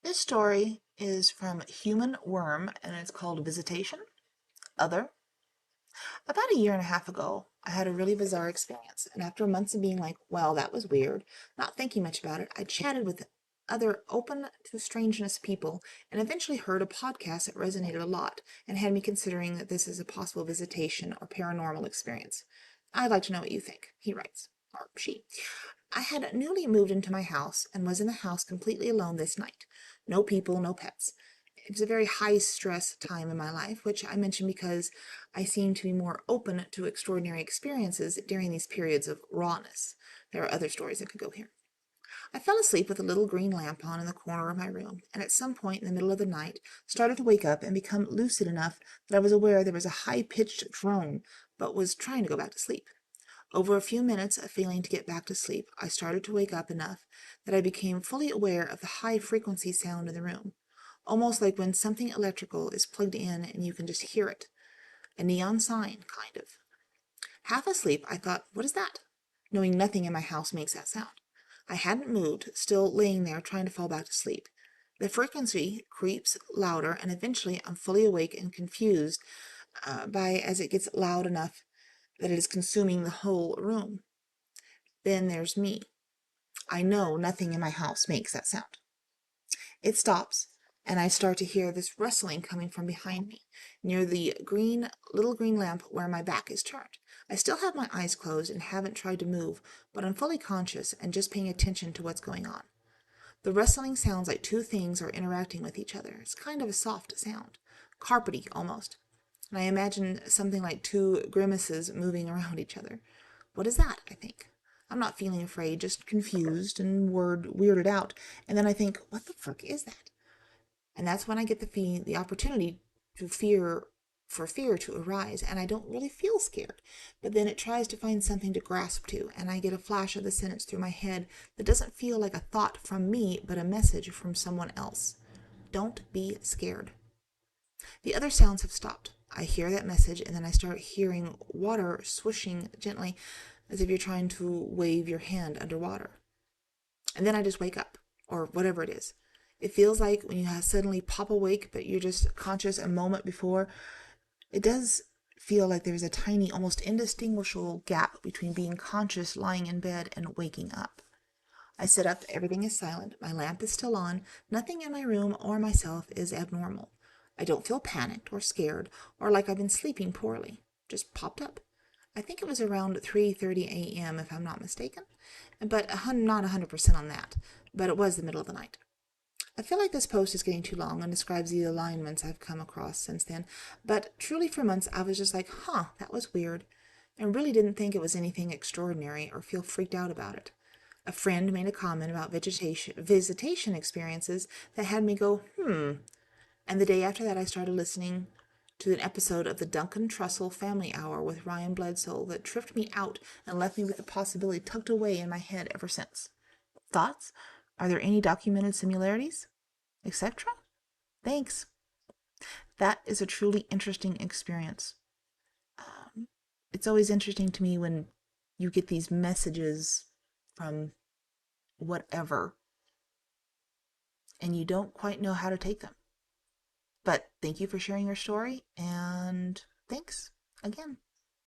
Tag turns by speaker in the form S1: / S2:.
S1: This story is from Human Worm and it's called Visitation. Other. About a year and a half ago, I had a really bizarre experience, and after months of being like, well, that was weird, not thinking much about it, I chatted with other open to strangeness people and eventually heard a podcast that resonated a lot and had me considering that this is a possible visitation or paranormal experience. I'd like to know what you think, he writes, or she. I had newly moved into my house and was in the house completely alone this night. No people, no pets. It was a very high stress time in my life, which I mention because I seem to be more open to extraordinary experiences during these periods of rawness. There are other stories that could go here. I fell asleep with a little green lamp on in the corner of my room, and at some point in the middle of the night started to wake up and become lucid enough that I was aware there was a high-pitched drone, but was trying to go back to sleep. Over a few minutes of failing to get back to sleep, I started to wake up enough that I became fully aware of the high-frequency sound in the room, almost like when something electrical is plugged in and you can just hear it. A neon sign, kind of. Half asleep, I thought, what is that? Knowing nothing in my house makes that sound. I hadn't moved, still laying there trying to fall back to sleep. The frequency creeps louder, and eventually I'm fully awake and confused by as it gets loud enough that it is consuming the whole room. Then there's me. I know nothing in my house makes that sound. It stops, and I start to hear this rustling coming from behind me, near the little green lamp where my back is turned. I still have my eyes closed and haven't tried to move, but I'm fully conscious and just paying attention to what's going on. The rustling sounds like two things are interacting with each other. It's kind of a soft sound, carpety almost. And I imagine something like two grimaces moving around each other. What is that? I think. I'm not feeling afraid, just confused and weirded out. And then I think, what the fuck is that? And that's when I get the opportunity to fear to arise, and I don't really feel scared. But then it tries to find something to grasp to, and I get a flash of the sentence through my head that doesn't feel like a thought from me, but a message from someone else. Don't be scared. The other sounds have stopped. I hear that message, and then I start hearing water swishing gently as if you're trying to wave your hand underwater. And then I just wake up, or whatever it is. It feels like when you suddenly pop awake, but you're just conscious a moment before. It does feel like there's a tiny, almost indistinguishable gap between being conscious lying in bed and waking up. I sit up, everything is silent, my lamp is still on, nothing in my room or myself is abnormal. I don't feel panicked or scared or like I've been sleeping poorly. Just popped up. I think it was around 3:30 a.m. if I'm not mistaken, but not 100% on that, but it was the middle of the night. I feel like this post is getting too long and describes the alignments I've come across since then, but truly for months I was just like, huh, that was weird, and really didn't think it was anything extraordinary or feel freaked out about it. A friend made a comment about visitation experiences that had me go, and the day after that I started listening to an episode of the Duncan Trussell Family Hour with Ryan Bledsoe that tripped me out and left me with the possibility tucked away in my head ever since. Thoughts? Are there any documented similarities? Etc.? Thanks. That is a truly interesting experience. It's always interesting to me when you get these messages from whatever and you don't quite know how to take them. But thank you for sharing your story, and thanks again.